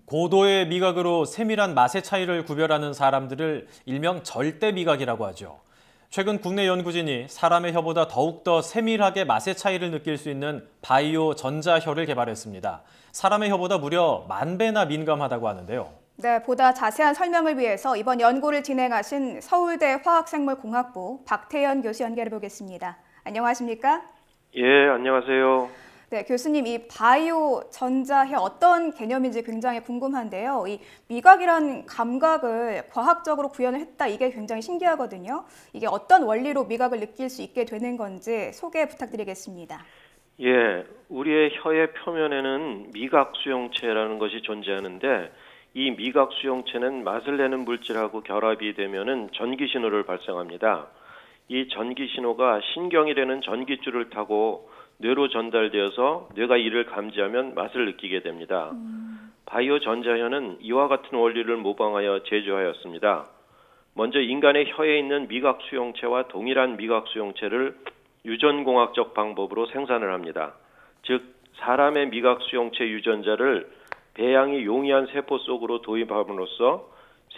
고도의 미각으로 세밀한 맛의 차이를 구별하는 사람들을 일명 절대 미각이라고 하죠. 최근 국내 연구진이 사람의 혀보다 더욱더 세밀하게 맛의 차이를 느낄 수 있는 바이오 전자혀를 개발했습니다. 사람의 혀보다 무려 10,000배나 민감하다고 하는데요. 네, 보다 자세한 설명을 위해서 이번 연구를 진행하신 서울대 화학생물공학부 박태현 교수 연결해 보겠습니다. 안녕하십니까? 예, 안녕하세요. 네, 교수님, 이 바이오 전자혀 어떤 개념인지 굉장히 궁금한데요. 이 미각이란 감각을 과학적으로 구현을 했다, 이게 굉장히 신기하거든요. 이게 어떤 원리로 미각을 느낄 수 있게 되는 건지 소개 부탁드리겠습니다. 예, 우리의 혀의 표면에는 미각 수용체라는 것이 존재하는데 이 미각 수용체는 맛을 내는 물질하고 결합이 되면은 전기 신호를 발생합니다. 이 전기 신호가 신경이라는 전기줄을 타고 뇌로 전달되어서 뇌가 이를 감지하면 맛을 느끼게 됩니다. 바이오 전자혀는 이와 같은 원리를 모방하여 제조하였습니다. 먼저 인간의 혀에 있는 미각 수용체와 동일한 미각 수용체를 유전공학적 방법으로 생산을 합니다. 즉 사람의 미각 수용체 유전자를 배양이 용이한 세포 속으로 도입함으로써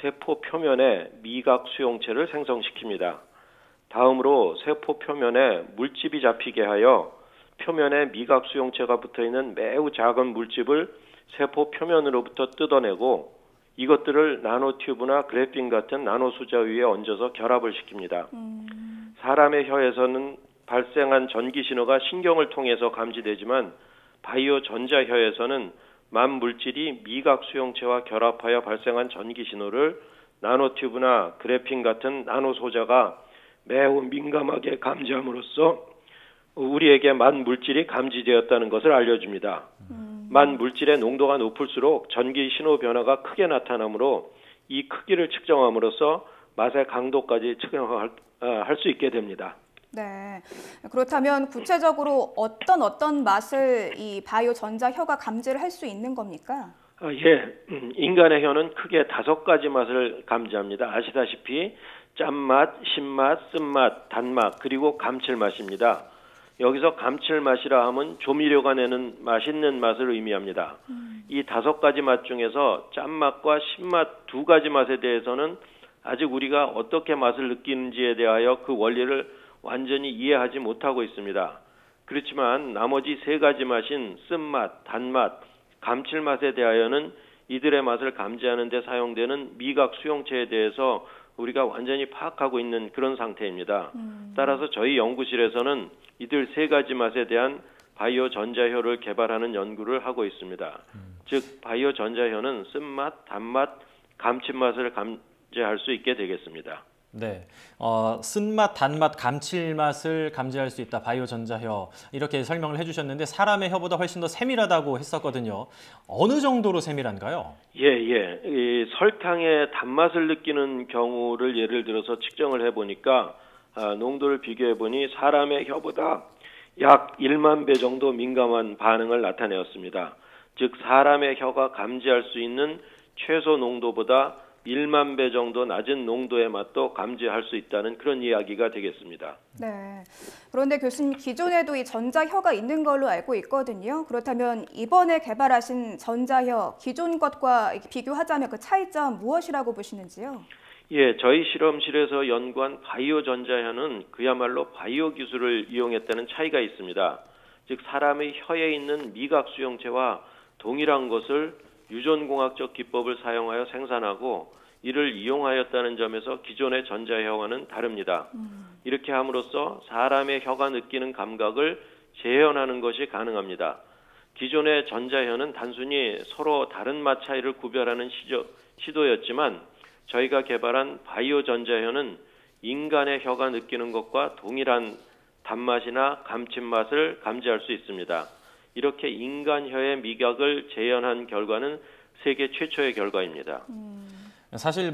세포 표면에 미각 수용체를 생성시킵니다. 다음으로 세포 표면에 물집이 잡히게 하여 표면에 미각 수용체가 붙어있는 매우 작은 물집을 세포 표면으로부터 뜯어내고 이것들을 나노튜브나 그래핀 같은 나노수자 위에 얹어서 결합을 시킵니다. 사람의 혀에서는 발생한 전기 신호가 신경을 통해서 감지되지만 바이오 전자혀에서는 만 물질이 미각 수용체와 결합하여 발생한 전기 신호를 나노튜브나 그래핀 같은 나노소자가 매우 민감하게 감지함으로써 우리에게 만 물질이 감지되었다는 것을 알려줍니다. 만 물질의 농도가 높을수록 전기 신호 변화가 크게 나타나므로 이 크기를 측정함으로써 맛의 강도까지 측정할 수 있게 됩니다. 네, 그렇다면 구체적으로 어떤 맛을 이 바이오 전자혀가 감지를 할 수 있는 겁니까? 예, 인간의 혀는 크게 5가지 맛을 감지합니다. 아시다시피 짠맛, 신맛, 쓴맛, 단맛, 그리고 감칠맛입니다. 여기서 감칠맛이라 하면 조미료가 내는 맛있는 맛을 의미합니다. 이 5가지 맛 중에서 짠맛과 신맛 2가지 맛에 대해서는 아직 우리가 어떻게 맛을 느끼는지에 대하여 그 원리를 완전히 이해하지 못하고 있습니다. 그렇지만 나머지 3가지 맛인 쓴맛, 단맛, 감칠맛에 대하여는 이들의 맛을 감지하는 데 사용되는 미각 수용체에 대해서 우리가 완전히 파악하고 있는 그런 상태입니다. 따라서 저희 연구실에서는 이들 3가지 맛에 대한 바이오 전자혀를 개발하는 연구를 하고 있습니다. 즉 바이오 전자혀는 쓴맛, 단맛, 감칠맛을 감지할 수 있게 되겠습니다. 네, 쓴맛, 단맛, 감칠맛을 감지할 수 있다, 바이오 전자혀. 이렇게 설명을 해주셨는데 사람의 혀보다 훨씬 더 세밀하다고 했었거든요. 어느 정도로 세밀한가요? 이 설탕의 단맛을 느끼는 경우를 예를 들어서 측정을 해보니까 농도를 비교해보니 사람의 혀보다 약 1만 배 정도 민감한 반응을 나타내었습니다. 즉 사람의 혀가 감지할 수 있는 최소 농도보다 1만 배 정도 낮은 농도의 맛도 감지할 수 있다는 그런 이야기가 되겠습니다. 네. 그런데 교수님, 기존에도 이 전자혀가 있는 걸로 알고 있거든요. 그렇다면 이번에 개발하신 전자혀, 기존 것과 비교하자면 그 차이점 무엇이라고 보시는지요? 예, 저희 실험실에서 연구한 바이오 전자혀는 그야말로 바이오 기술을 이용했다는 차이가 있습니다. 즉 사람의 혀에 있는 미각 수용체와 동일한 것을 유전공학적 기법을 사용하여 생산하고 이를 이용하였다는 점에서 기존의 전자혀와는 다릅니다. 이렇게 함으로써 사람의 혀가 느끼는 감각을 재현하는 것이 가능합니다. 기존의 전자혀는 단순히 서로 다른 맛 차이를 구별하는 시도였지만 저희가 개발한 바이오 전자혀는 인간의 혀가 느끼는 것과 동일한 단맛이나 감칠맛을 감지할 수 있습니다. 이렇게 인간 혀의 미각을 재현한 결과는 세계 최초의 결과입니다. 사실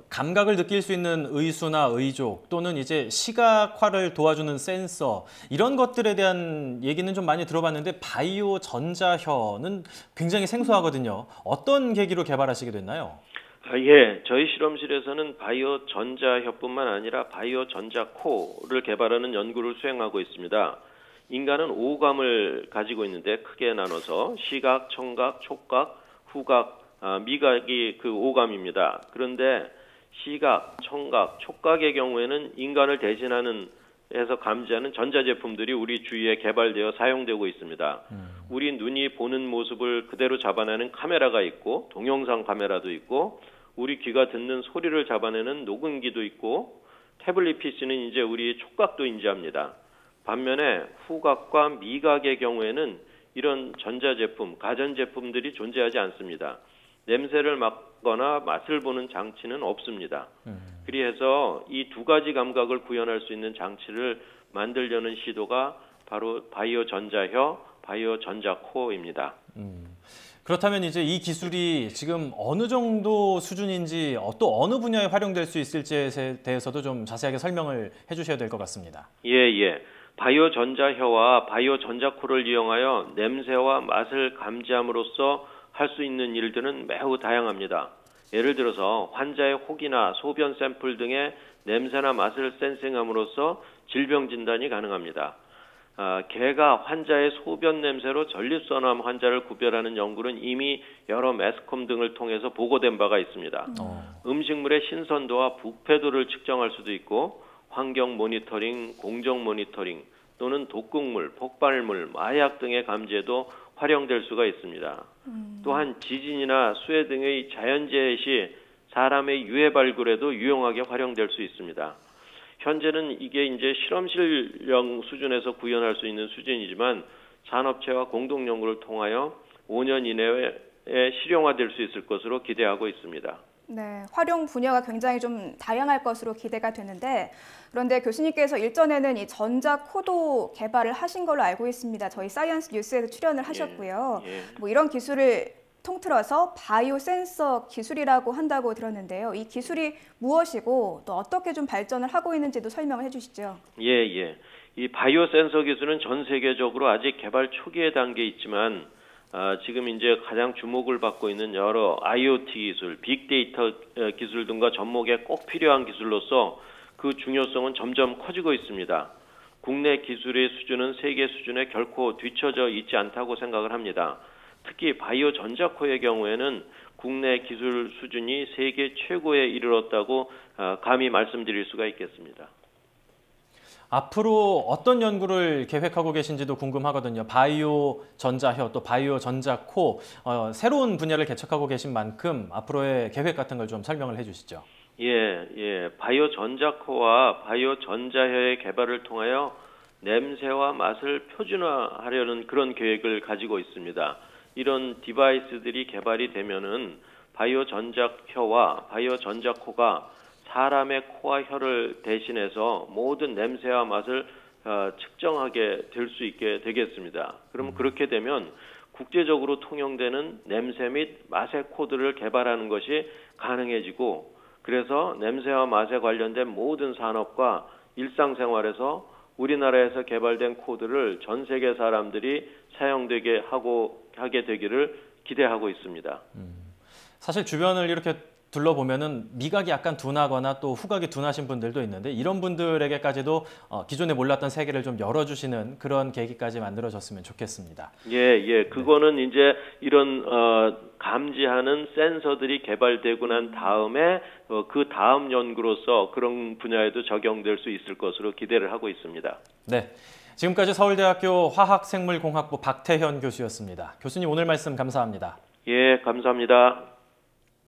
감각을 느낄 수 있는 의수나 의족 또는 이제 시각화를 도와주는 센서 이런 것들에 대한 얘기는 좀 많이 들어봤는데 바이오 전자혀는 굉장히 생소하거든요. 어떤 계기로 개발하시게 됐나요? 예, 저희 실험실에서는 바이오 전자혀뿐만 아니라 바이오 전자코를 개발하는 연구를 수행하고 있습니다. 인간은 오감을 가지고 있는데 크게 나눠서 시각, 청각, 촉각, 후각, 미각이 그 오감입니다. 그런데 시각, 청각, 촉각의 경우에는 인간을 대신하는 해서 감지하는 전자제품들이 우리 주위에 개발되어 사용되고 있습니다. 우리 눈이 보는 모습을 그대로 잡아내는 카메라가 있고 동영상 카메라도 있고 우리 귀가 듣는 소리를 잡아내는 녹음기도 있고 태블릿 PC는 이제 우리 촉각도 인지합니다. 반면에 후각과 미각의 경우에는 이런 전자제품, 가전제품들이 존재하지 않습니다. 냄새를 맡거나 맛을 보는 장치는 없습니다. 그래서 이 두 가지 감각을 구현할 수 있는 장치를 만들려는 시도가 바로 바이오 전자혀, 바이오 전자코어입니다. 그렇다면 이제 이 기술이 지금 어느 정도 수준인지 또 어느 분야에 활용될 수 있을지에 대해서도 좀 자세하게 설명을 해주셔야 될 것 같습니다. 예. 바이오 전자혀와 바이오 전자코를 이용하여 냄새와 맛을 감지함으로써 할 수 있는 일들은 매우 다양합니다. 예를 들어서 환자의 혹이나 소변 샘플 등의 냄새나 맛을 센싱함으로써 질병 진단이 가능합니다. 개가 환자의 소변 냄새로 전립선암 환자를 구별하는 연구는 이미 여러 매스컴 등을 통해서 보고된 바가 있습니다. 음식물의 신선도와 부패도를 측정할 수도 있고 환경 모니터링, 공정 모니터링 또는 독극물, 폭발물, 마약 등의 감지에도 활용될 수가 있습니다. 또한 지진이나 수해 등의 자연재해 시 사람의 유해 발굴에도 유용하게 활용될 수 있습니다. 현재는 이게 이제 실험실형 수준에서 구현할 수 있는 수준이지만 산업체와 공동 연구를 통하여 5년 이내에 실용화될 수 있을 것으로 기대하고 있습니다. 네, 활용 분야가 굉장히 좀 다양할 것으로 기대가 되는데 그런데 교수님께서 일전에는 이 전자코도 개발을 하신 걸로 알고 있습니다. 저희 사이언스 뉴스에도 출연을 하셨고요. 뭐 이런 기술을 통틀어서 바이오 센서 기술이라고 한다고 들었는데요. 이 기술이 무엇이고 또 어떻게 좀 발전을 하고 있는지도 설명을 해주시죠. 예. 이 바이오 센서 기술은 전 세계적으로 아직 개발 초기의 단계에 있지만 지금 이제 가장 주목을 받고 있는 여러 IoT 기술, 빅데이터 기술 등과 접목에 꼭 필요한 기술로서 그 중요성은 점점 커지고 있습니다. 국내 기술의 수준은 세계 수준에 결코 뒤처져 있지 않다고 생각을 합니다. 특히 바이오 전자코의 경우에는 국내 기술 수준이 세계 최고에 이르렀다고 감히 말씀드릴 수가 있겠습니다. 앞으로 어떤 연구를 계획하고 계신지도 궁금하거든요. 바이오 전자혀 또 바이오 전자코 새로운 분야를 개척하고 계신 만큼 앞으로의 계획 같은 걸 좀 설명을 해주시죠. 예. 바이오 전자코와 바이오 전자혀의 개발을 통하여 냄새와 맛을 표준화하려는 그런 계획을 가지고 있습니다. 이런 디바이스들이 개발이 되면은 바이오 전자혀와 바이오 전자코가 사람의 코와 혀를 대신해서 모든 냄새와 맛을 측정하게 될 수 있게 되겠습니다. 그럼 그렇게 되면 국제적으로 통용되는 냄새 및 맛의 코드를 개발하는 것이 가능해지고 그래서 냄새와 맛에 관련된 모든 산업과 일상생활에서 우리나라에서 개발된 코드를 전 세계 사람들이 사용되게 하게 되기를 기대하고 있습니다. 사실 주변을 이렇게 둘러보면은 미각이 약간 둔하거나 또 후각이 둔하신 분들도 있는데 이런 분들에게까지도 기존에 몰랐던 세계를 좀 열어주시는 그런 계기까지 만들어졌으면 좋겠습니다. 예. 그거는 이제 이런 감지하는 센서들이 개발되고 난 다음에 그 다음 연구로서 그런 분야에도 적용될 수 있을 것으로 기대를 하고 있습니다. 네. 지금까지 서울대학교 화학생물공학부 박태현 교수였습니다. 교수님 오늘 말씀 감사합니다. 예, 감사합니다.